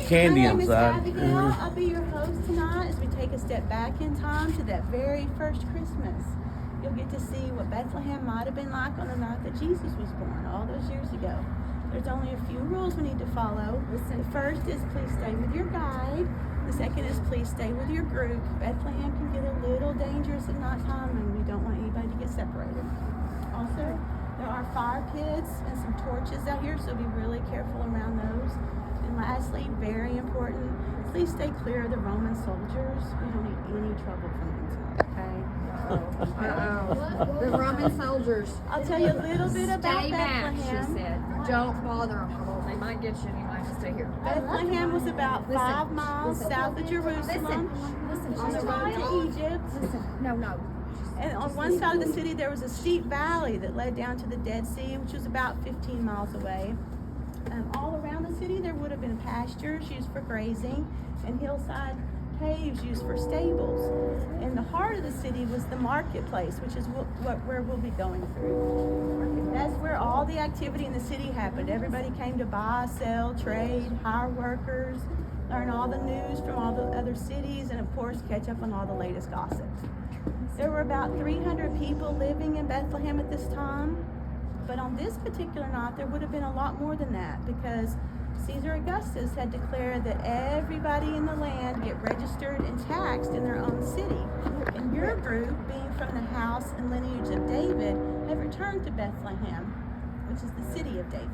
candy My name is inside. Abigail. I'll be your host tonight as we take a step back in time to that very first Christmas. You'll get to see what Bethlehem might have been like on the night that Jesus was born all those years ago. There's only a few rules we need to follow. The first is please stay with your guide. The second is please stay with your group. Bethlehem can get a little dangerous at nighttime and we don't want anybody to get separated. Also, there are fire pits and some torches out here, so be really careful around those. And lastly, very important, please stay clear of the Roman soldiers. We don't need any trouble from them tonight, okay? The Roman soldiers. I'll tell you a little bit about Stay back, she Bethlehem. said. Don't bother them. They might get you and you might have to stay here. Bethlehem was about 5 miles south of Jerusalem on the road to Egypt. No. And on one side of the city, there was a steep valley that led down to the Dead Sea, which was about 15 miles away. All around the city, there would have been pastures used for grazing and hillside caves used for stables. In the heart of the city was the marketplace, which is where we'll be going through. That's where all the activity in the city happened. Everybody came to buy, sell, trade, hire workers, learn all the news from all the other cities, and of course, catch up on all the latest gossip. There were about 300 people living in Bethlehem at this time, but on this particular night, there would have been a lot more than that because Caesar Augustus had declared that everybody in the land get registered and taxed in their own city. And your group, being from the house and lineage of David, have returned to Bethlehem, which is the city of David.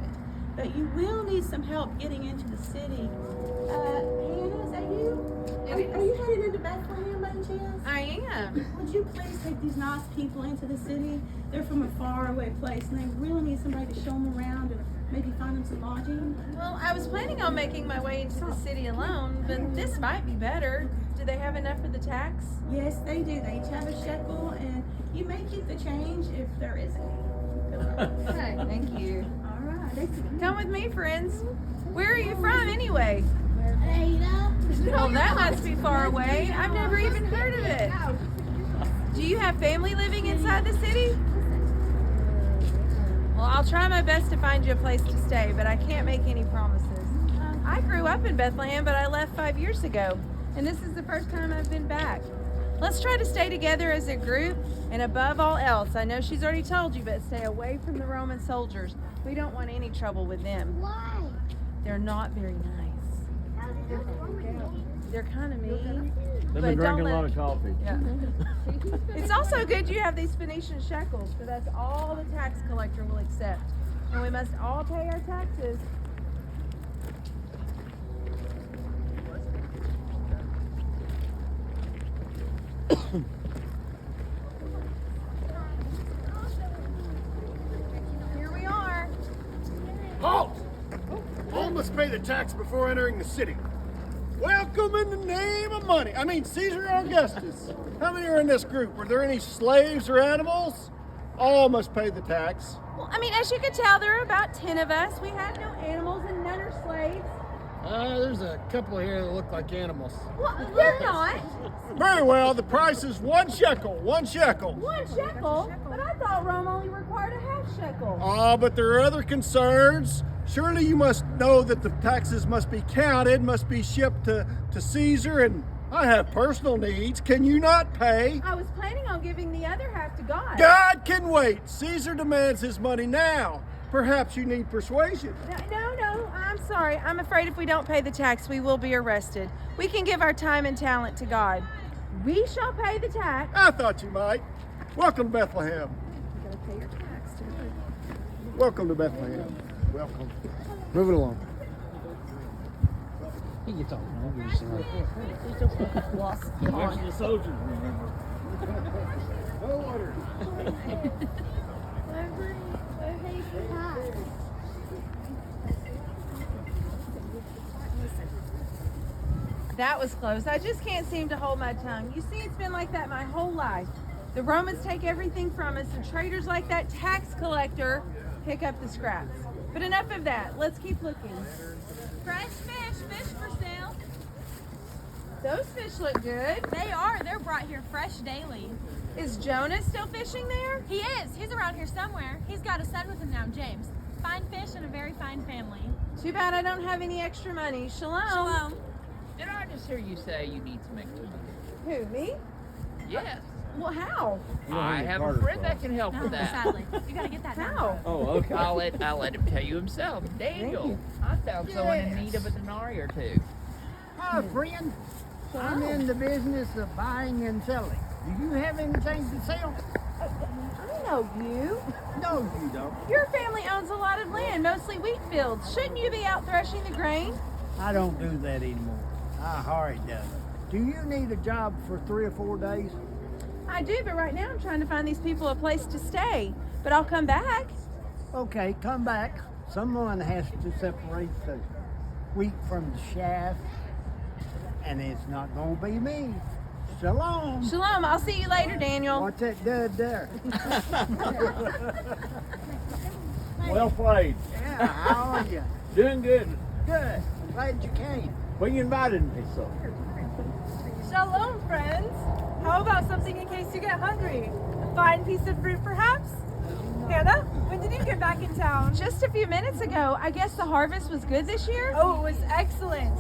But you will need some help getting into the city. Hannah, is that you? Are you headed into Bethlehem by any chance? I am. Would you please take these nice people into the city? They're from a faraway place and they really need somebody to show them around and maybe find them some lodging. Well, I was planning on making my way into the city alone, but this might be better. Do they have enough for the tax? Yes, they do. They each have a shekel and you may keep the change if there is any. Okay, thank you. All right. Come with me, friends. Where are you from, anyway? Ada. Well, that must be far away. I've never even heard of it. Do you have family living inside the city? Well, I'll try my best to find you a place to stay, but I can't make any promises. I grew up in Bethlehem, but I left 5 years ago, and this is the first time I've been back. Let's try to stay together as a group, and above all else, I know she's already told you, but stay away from the Roman soldiers. We don't want any trouble with them. Why? They're not very nice. They're kind of mean. They've But been don't drinking a lot let- of coffee. Yeah. It's also good you have these Phoenician shekels, for that's all the tax collector will accept. And we must all pay our taxes. Here we are. Halt! All must pay the tax before entering the city. Welcome in the name of money. I mean, Caesar Augustus. How many are in this group? Were there any slaves or animals? All must pay the tax. Well, I mean, as you could tell, there are about 10 of us. We have no animals and none are slaves. There's a couple here that look like animals. Well, they're not. Very well, the price is 1 shekel. 1 shekel. 1 shekel? But I thought Rome only required a half shekel. But there are other concerns. Surely you must know that the taxes must be counted, must be shipped to Caesar, and I have personal needs. Can you not pay? I was planning on giving the other half to God. God can wait. Caesar demands his money now. Perhaps you need persuasion. No, I'm sorry. I'm afraid if we don't pay the tax, we will be arrested. We can give our time and talent to God. We shall pay the tax. I thought you might. Welcome to Bethlehem. You gotta pay your tax, too. Welcome to Bethlehem. Welcome. Move it along. He gets all hungry. There's the soldiers, remember. No order. That was close. I just can't seem to hold my tongue. You see, it's been like that my whole life. The Romans take everything from us, and traders like that tax collector pick up the scraps. But enough of that. Let's keep looking. Fresh fish for sale. Those fish look good. They are. They're brought here fresh daily. Is Jonah still fishing there? He is. He's around here somewhere. He's got a son with him now, James. Fine fish and a very fine family. Too bad I don't have any extra money. Shalom. Did I just hear you say you need some extra money? Who, me? Yes. Well, how? I have a friend that can help with that. Sadly, you gotta get that How? now. Oh, okay. I'll let him tell you himself. Daniel, I found someone in need of a denarii or two. Hi, friend. I'm in the business of buying and selling. Do you have anything to sell? I know you. No, you don't. Your family owns a lot of land, mostly wheat fields. Shouldn't you be out threshing the grain? I don't do that anymore. I hurried does it. Do you need a job for 3 or 4 days? I do, but right now I'm trying to find these people a place to stay. But I'll come back. Okay, come back. Someone has to separate the wheat from the chaff, and it's not going to be me. Shalom. Shalom. I'll see you later, Daniel. What's that dud there? Well played. Yeah, how are you? Doing good. Good. Glad you came. Well, you invited me, so. Shalom, friends. How about something in case you get hungry? A fine piece of fruit, perhaps? Hannah, when did you get back in town? Just a few minutes ago. I guess the harvest was good this year? Oh, it was excellent.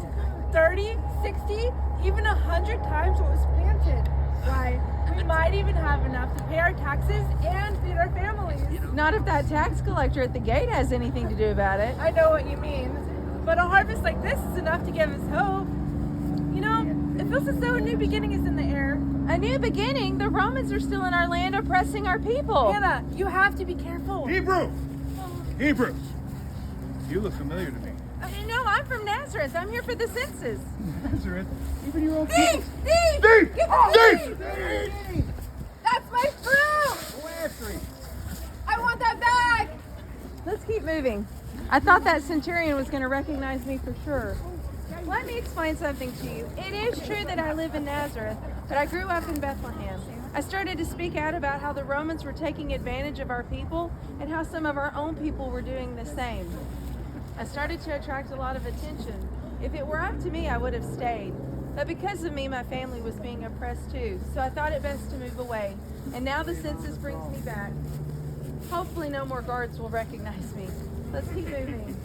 30, 60, even 100 times what was planted. Why, we might even have enough to pay our taxes and feed our families. Not if that tax collector at the gate has anything to do about it. I know what you mean. But a harvest like this is enough to give us hope. You know, it feels as though a new beginning is in the air. A new beginning? The Romans are still in our land oppressing our people. Hannah, you have to be careful. Hebrew! Hebrew! You look familiar to me. No, I'm from Nazareth. I'm here for the census. Nazareth. Even your own Thief! Thief! Thief! Thief! Thief! That's my fruit! Go after him. I want that bag! Let's keep moving. I thought that centurion was going to recognize me for sure. Let me explain something to you. It is true that I live in Nazareth, but I grew up in Bethlehem. I started to speak out about how the Romans were taking advantage of our people and how some of our own people were doing the same. I started to attract a lot of attention. If it were up to me, I would have stayed. But because of me, my family was being oppressed too, so I thought it best to move away. And now the census brings me back. Hopefully no more guards will recognize me. Let's keep moving.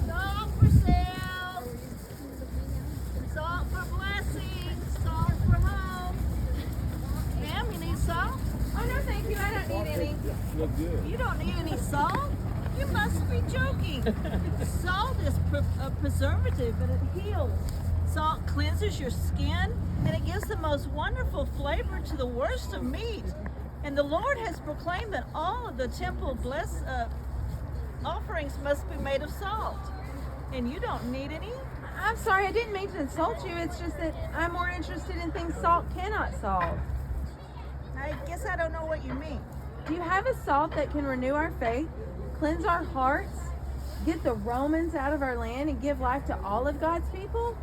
Salt for sale. Salt for blessings. Salt for home. Ma'am, you need salt? Oh, no, thank you. I don't need any. Look good. You don't need any salt? You must be joking. Salt is a preservative and it heals. Salt cleanses your skin and it gives the most wonderful flavor to the worst of meat. And the Lord has proclaimed that all of the temple offerings must be made of salt. And you don't need any? I'm sorry, I didn't mean to insult you. It's just that I'm more interested in things salt cannot solve. I guess I don't know what you mean. Do you have a salt that can renew our faith, cleanse our hearts, get the Romans out of our land, and give life to all of God's people?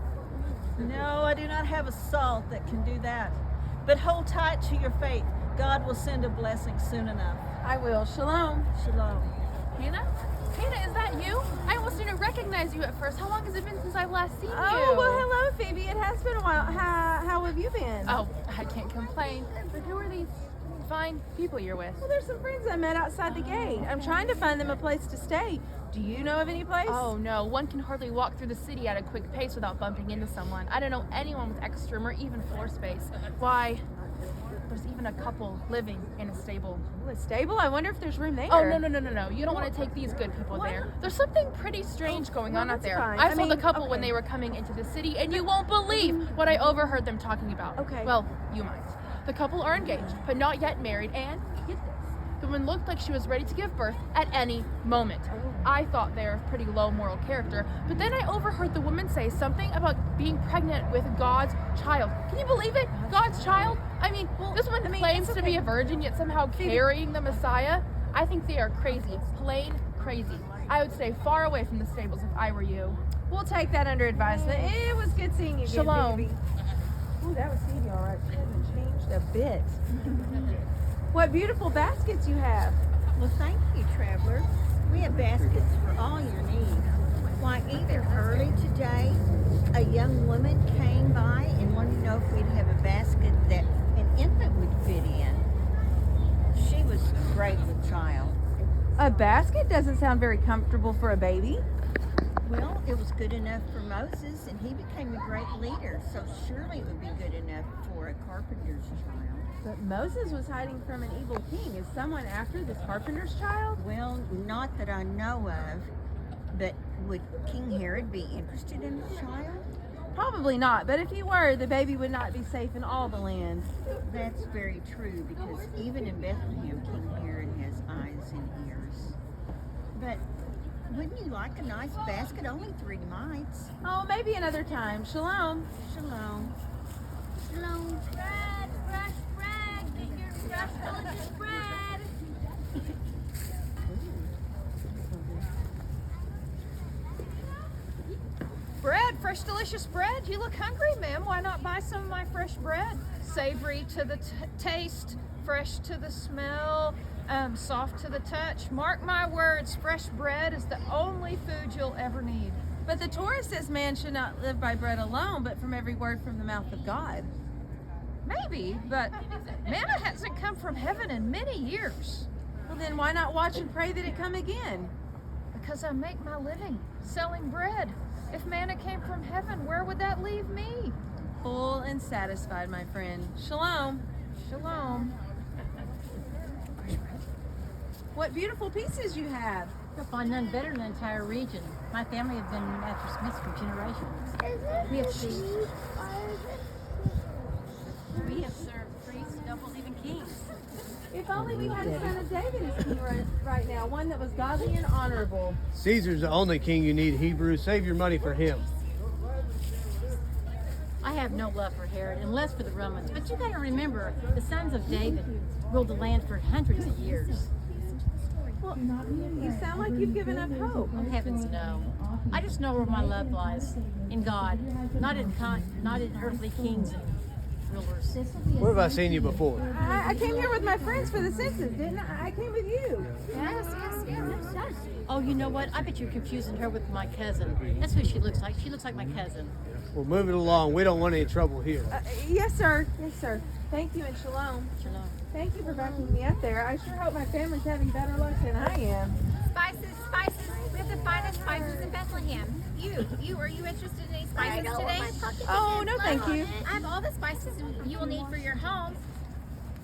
No, I do not have a salt that can do that. But hold tight to your faith. God will send a blessing soon enough. I will. Shalom. Shalom. Hannah? Hannah, is that you? I almost didn't recognize you at first. How long has it been since I've last seen you? Oh, well, hello, Phoebe. It has been a while. How have you been? Oh, I can't complain. But who are these fine people you're with? Well, there's some friends I met outside the gate. I'm trying to find them a place to stay. Do you know of any place? Oh no, one can hardly walk through the city at a quick pace without bumping into someone. I don't know anyone with extra room or even floor space. Why, there's even a couple living in a stable. A stable? I wonder if there's room there. Oh, no. You don't want to take these good people there. There's something pretty strange going on out that's there. fine. I I saw the mean, couple when okay. they were coming into the city, and you won't believe what I overheard them talking about. Okay. Well, you might. The couple are engaged, but not yet married, and get this. The woman looked like she was ready to give birth at any moment. I thought they were of pretty low moral character, but then I overheard the woman say something about being pregnant with God's child. Can you believe it? God's child? I mean, this woman claims to be a virgin, yet somehow carrying the Messiah. I think they are crazy, plain crazy. I would stay far away from the stables if I were you. We'll take that under advisement. It was good seeing you again, Shalom. Phoebe. Ooh, that was Phoebe, all right. She hasn't changed a bit. What beautiful baskets you have. Well, thank you, traveler. We have baskets for all your needs. Why, even early today, a young woman came by and wanted to know if we'd have a basket that an infant would fit in. She was great with child. A basket doesn't sound very comfortable for a baby. Well, it was good enough for Moses, and he became a great leader, so surely it would be good enough for a carpenter's child. But Moses was hiding from an evil king. Is someone after this carpenter's child? Well, not that I know of, but would King Herod be interested in the child? Probably not, but if he were, the baby would not be safe in all the land. That's very true, because even in Bethlehem, King Herod has eyes and ears. But wouldn't you like a nice basket? Only 3 mites. Oh, maybe another time. Shalom. Shalom. Shalom. Bread, fresh bread. Get your fresh, delicious bread. Bread, fresh delicious bread. You look hungry, ma'am. Why not buy some of my fresh bread? Savory to the taste, fresh to the smell, soft to the touch. Mark my words, fresh bread is the only food you'll ever need. But the Torah says man should not live by bread alone, but from every word from the mouth of God. Maybe, but manna hasn't come from heaven in many years. Well, then why not watch and pray that it come again? Because I make my living selling bread. If manna came from heaven, where would that leave me? Full and satisfied, my friend. Shalom. Shalom. What beautiful pieces you have. You'll find none better in the entire region. My family have been Master Smiths for generations. We have seen. We have served priests, nobles, even kings. If only we had a son of David as king right now, one that was godly and honorable. Caesar's the only king you need, Hebrew. Save your money for him. I have no love for Herod, and less for the Romans. But you got to remember, the sons of David ruled the land for hundreds of years. Well, you sound like you've given up hope. Oh, heavens no. I just know where my love lies. In God. Not in earthly kings and rulers. Where have I seen you before? I came here with my friends for the census, didn't I? I came with you. Yes. Oh, you know what? I bet you're confusing her with my cousin. That's who she looks like. She looks like my cousin. Well, move it along. We don't want any trouble here. Yes, sir. Yes, sir. Thank you and shalom. Shalom. Thank you for backing me up there. I sure hope my family's having better luck than I am. Spices. We have the finest spices in Bethlehem. Are you interested in any spices today? Oh, no, thank you. I have all the spices you will need for your home.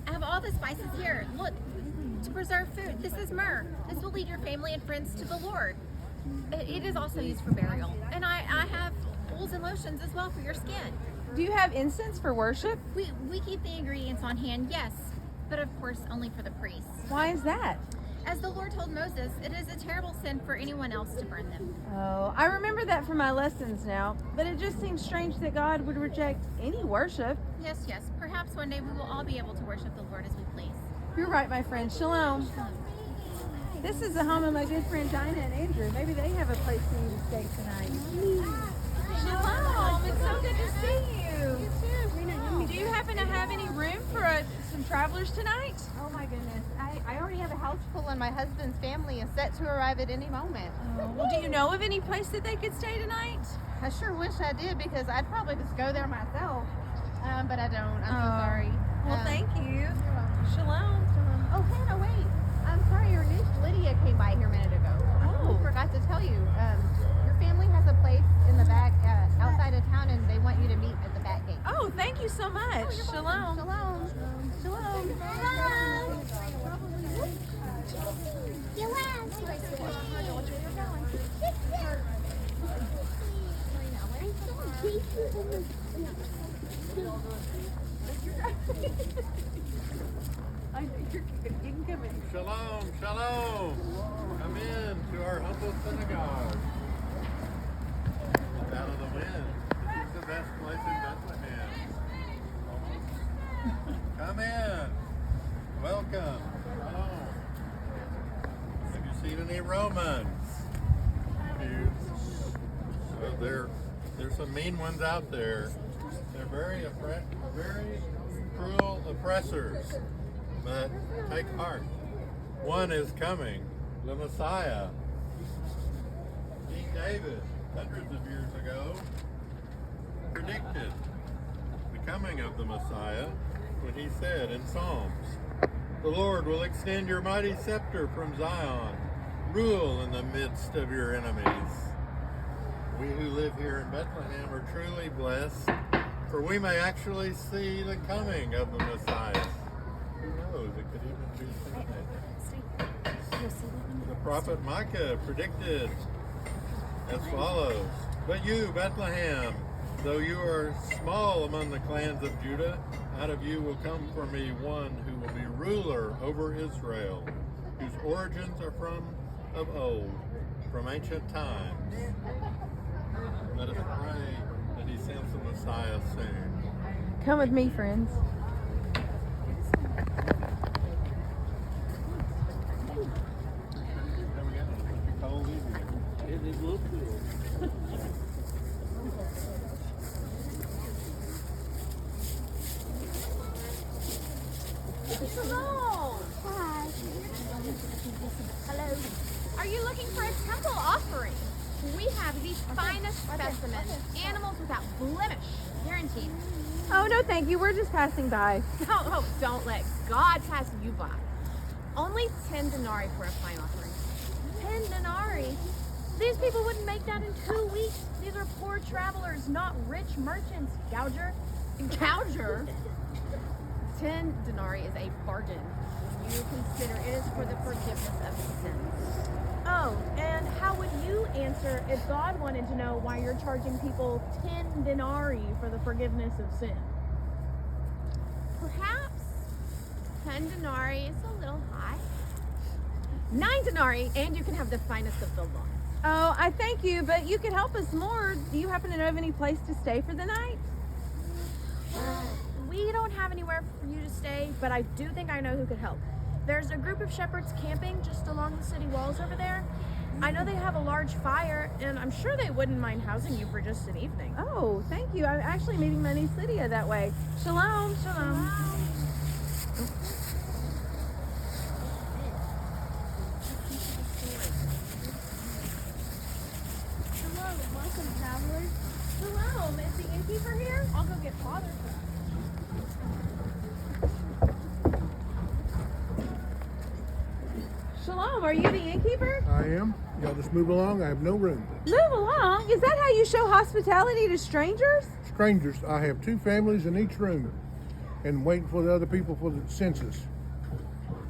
I have all the spices here. Look, to preserve food. This is myrrh. This will lead your family and friends to the Lord. It is also used for burial. And I have oils and lotions as well for your skin. Do you have incense for worship? We keep the ingredients on hand, yes, but of course only for the priests. Why is that? As the Lord told Moses, it is a terrible sin for anyone else to burn them. Oh, I remember that from my lessons now, but it just seems strange that God would reject any worship. Yes. Perhaps one day we will all be able to worship the Lord as we please. You're right, my friend. Shalom. This is the home of my good friend Dinah and Andrew. Maybe they have a place for you to stay tonight. Shalom. It's so good to see you. You too. Do you happen to have any room for some travelers tonight? Oh my goodness. I already have a house full and my husband's family is set to arrive at any moment. Well, do you know of any place that they could stay tonight? I sure wish I did because I'd probably just go there myself. But I don't. I'm so sorry. Well, thank you. Shalom. Oh, Hannah, wait. I'm sorry, your niece Lydia came by here a minute ago. Oh. I forgot to tell you. Your family has a place in the back outside of town and they want you to meet at the back gate. Oh, thank you so much. Shalom. Shalom. Shalom. You laughed. Shalom. Come in to our humble synagogue. Look out of the wind. It's the best place in Bethlehem. Come in. Welcome. Shalom. Have you seen any Romans? There's some mean ones out there. They're very cruel oppressors. But take heart. One is coming, the Messiah. King David, hundreds of years ago, predicted the coming of the Messiah when he said in Psalms, "The Lord will extend your mighty scepter from Zion. rule in the midst of your enemies. We who live here in Bethlehem are truly blessed, for we may actually see the coming of the Messiah. Who knows, it could even be soon. The prophet Micah predicted as follows: But you, Bethlehem, though you are small among the clans of Judah, out of you will come for me one who will be ruler over Israel, whose origins are from of old, from ancient times. Let us pray that he sends the Messiah soon. Come with me, friends. Hello. Hi. Hello. Are you looking for a temple offering? We have the finest specimens, animals without blemish, guaranteed. Oh, no, thank you. We're just passing by. Oh, don't let God pass you by. Only 10 denarii for a fine offering. 10 denarii? These people wouldn't make that in 2 weeks. These are poor travelers, not rich merchants. Gouger? Gouger? 10 denarii is a bargain when you consider it is for the forgiveness of sins. Oh, and how would you answer if God wanted to know why you're charging people 10 denarii for the forgiveness of sin? Perhaps 10 denarii is a little high. 9 denarii, and you can have the finest of the lot. Oh, I thank you, but you could help us more. Do you happen to know of any place to stay for the night? We don't have anywhere for you to stay, but I do think I know who could help. There's a group of shepherds camping just along the city walls over there. I know they have a large fire, and I'm sure they wouldn't mind housing you for just an evening. Oh, thank you. I'm actually meeting my niece Lydia that way. Shalom, shalom. Hello, welcome travelers. Shalom, is the innkeeper here? I'll go get Father. Shalom, are you the innkeeper? I am. Y'all just move along. I have no room. Move along? Is that how you show hospitality to strangers? Strangers, I have 2 families in each room and waiting for the other people for the census.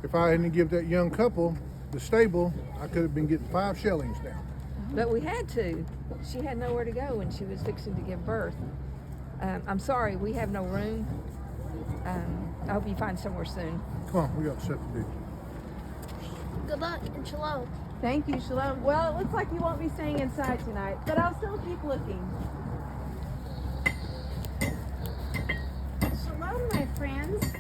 If I hadn't give that young couple the stable, I could have been getting 5 shillings now. But we had to. She had nowhere to go when she was fixing to give birth. I'm sorry, we have no room. I hope you find somewhere soon. Come on, we got stuff to do. Good luck and shalom. Thank you, shalom. Well, it looks like you won't be staying inside tonight, but I'll still keep looking. Shalom, my friends.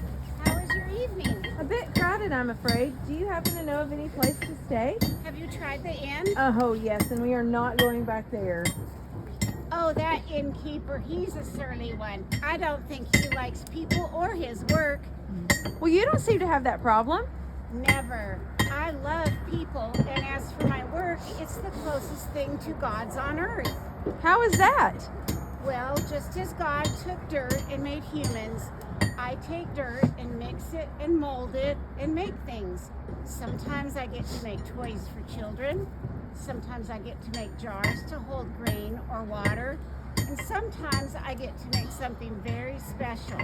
How was your evening? A bit crowded, I'm afraid. Do you happen to know of any place to stay? Have you tried the inn? Oh, yes, and we are not going back there. Oh, that innkeeper, he's a surly one. I don't think he likes people or his work. Well, you don't seem to have that problem. Never. I love people, and as for my work, it's the closest thing to God's on earth. How is that? Well, just as God took dirt and made humans, I take dirt and mix it and mold it and make things. Sometimes I get to make toys for children. Sometimes I get to make jars to hold grain or water. And sometimes I get to make something very special.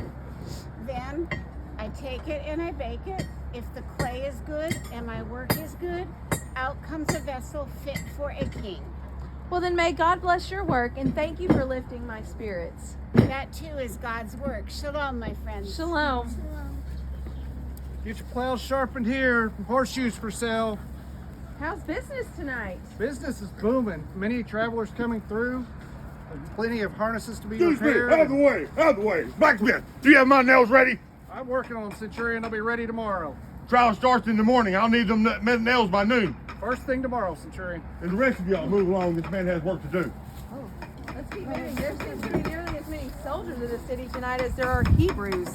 Then I take it and I bake it. If the clay is good and my work is good, out comes a vessel fit for a king. Well, then may God bless your work, and thank you for lifting my spirits. That too is God's work. Shalom, my friends. Shalom. Get your plows sharpened here. Horseshoes for sale. How's business tonight? Business is booming. Many travelers coming through. Plenty of harnesses to be Excuse me, repaired. out of the way, out of the way. Blacksmith, do you have my nails ready? I'm working on them, Centurion. They'll be ready tomorrow. Trial starts in the morning. I'll need them nails by noon. First thing tomorrow, Centurion. And the rest of y'all move along. This man has work to do. Oh, let's keep moving. There seems to be nearly as many soldiers in the city tonight as there are Hebrews.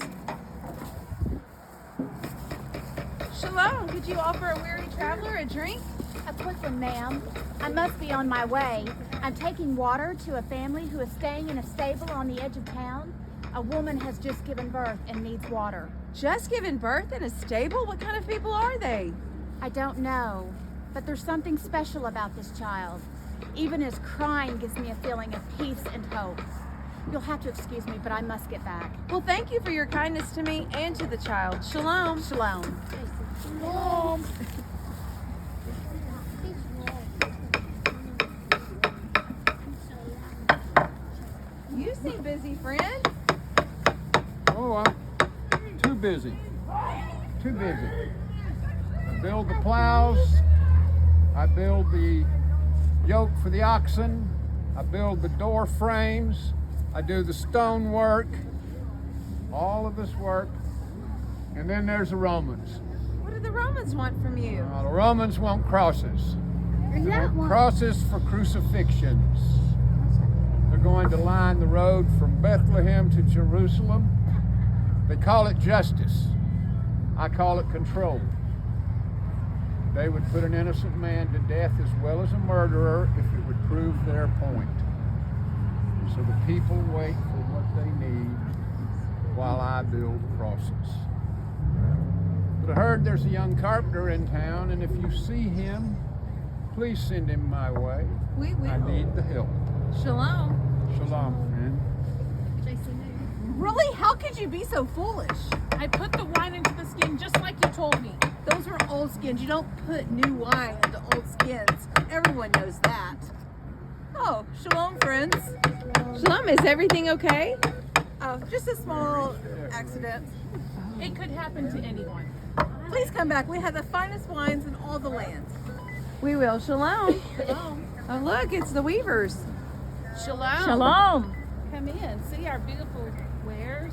Shalom, could you offer a weary traveler a drink? A quick one, ma'am. I must be on my way. I'm taking water to a family who is staying in a stable on the edge of town. A woman has just given birth and needs water. Just given birth in a stable? What kind of people are they? I don't know. but there's something special about this child. Even his crying gives me a feeling of peace and hope. You'll have to excuse me, but I must get back. Well, thank you for your kindness to me and to the child. Shalom. Shalom. Mom. You seem busy, friend. Oh, I'm too busy. Too busy. I build the plows. I build the yoke for the oxen. I build the door frames. I do the stone work. All of this work. And then there's the Romans. What do the Romans want from you? The Romans want crosses. There's They that want one. crosses for crucifixions. They're going to line the road from Bethlehem to Jerusalem. They call it justice. I call it control. They would put an innocent man to death as well as a murderer if it would prove their point. So the people wait for what they need while I build crosses. But I heard there's a young carpenter in town, and if you see him, please send him my way. We will. I need the help. Shalom. Shalom, friend. Really? How could you be so foolish? I put the wine into the skin just like you told me. Those were old skins. You don't put new wine into old skins. Everyone knows that. Oh, shalom, friends. Shalom, is everything okay? Oh, just a small accident. It could happen to anyone. Please come back. We have the finest wines in all the land. We will. Shalom. Shalom. Oh, look, it's the Weavers. Shalom. Shalom. Come in. See our beautiful wares.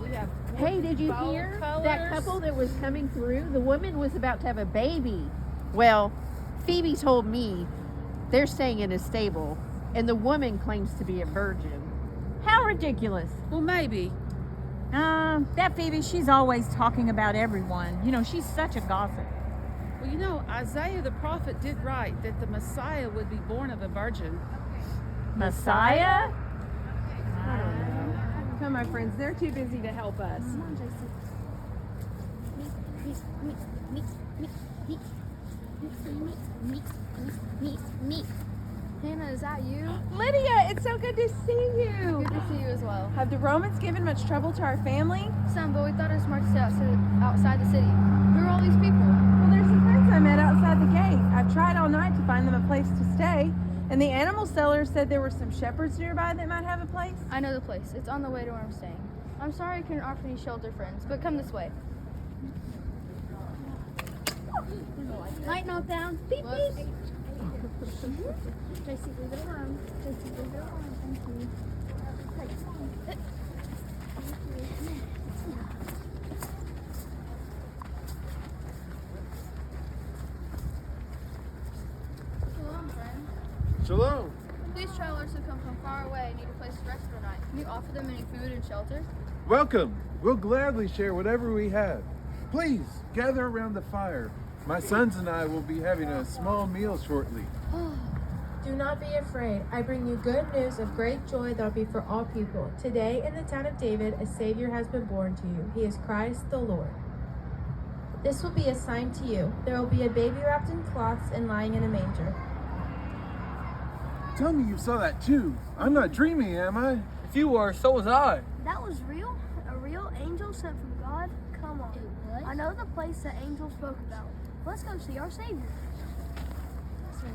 We have Hey, did you bold hear colors. that couple that was coming through? The woman was about to have a baby. Well, Phoebe told me they're staying in a stable, and the woman claims to be a virgin. How ridiculous. Well, maybe. That Phoebe, she's always talking about everyone. You know, she's such a gossip. Well, you know, Isaiah the prophet did write that the Messiah would be born of a virgin. Messiah? I don't know. Come, my friends. They're too busy to help us. Come on, JC. Meet. Hannah, is that you? Lydia, it's so good to see you. Good to see you as well. Have the Romans given much trouble to our family? Some, but we thought it was smart to stay outside the city. Who are all these people? Well, there's some friends I met outside the gate. I've tried all night to find them a place to stay. And the animal seller said there were some shepherds nearby that might have a place. I know the place. It's on the way to where I'm staying. I'm sorry I couldn't offer any shelter, friends, but come this way. Light not down. Beep, Whoops. beep. JC, leave it alone. JC, leave it alone. Thank you. Shalom, friends. Shalom. These travelers who come from far away need a place to rest for a night. Can you offer them any food and shelter? Welcome. We'll gladly share whatever we have. Please gather around the fire. My sons and I will be having a small meal shortly. Do not be afraid. I bring you good news of great joy that will be for all people. Today in the town of David, a Savior has been born to you. He is Christ the Lord. This will be a sign to you. There will be a baby wrapped in cloths and lying in a manger. Tell me you saw that too. I'm not dreaming, am I? If you were, so was I. That was real? A real angel sent from God? Come on. I know the place that angel spoke about. Let's go see our Savior.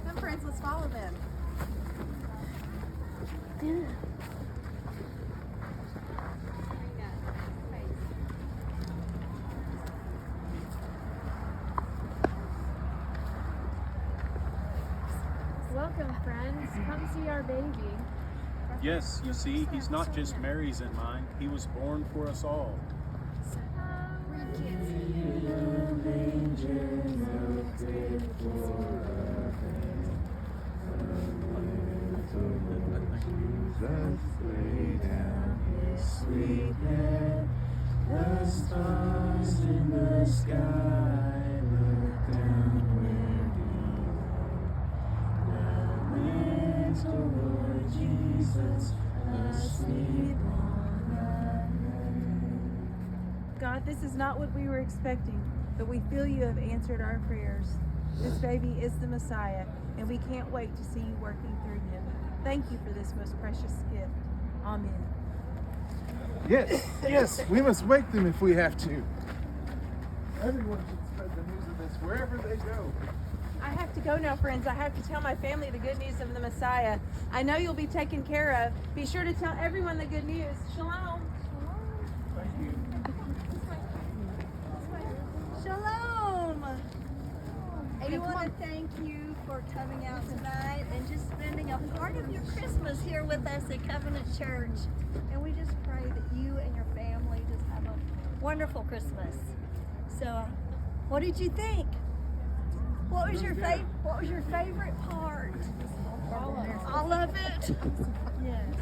Come, friends, let's follow them. Welcome, friends. Come see our baby. Yes, you see, he's not just Mary's in mind. He was born for us all. Jesus lay down his sweet head. The stars in the sky look down where he lay. The little Lord Jesus asleep on the hay. God, this is not what we were expecting, but we feel you have answered our prayers. This baby is the Messiah, and we can't wait to see you working through him. Thank you for this most precious gift. Amen. Yes, we must wake them if we have to. Everyone should spread the news of this wherever they go. I have to go now, friends. I have to tell my family the good news of the Messiah. I know you'll be taken care of. Be sure to tell everyone the good news. Shalom. Thank you. Shalom! We want to thank you for coming out tonight and just spending a part of your Christmas here with us at Covenant Church. And we just pray that you and your family just have a wonderful Christmas. So, what did you think? What was your favorite part? All of it. Yes.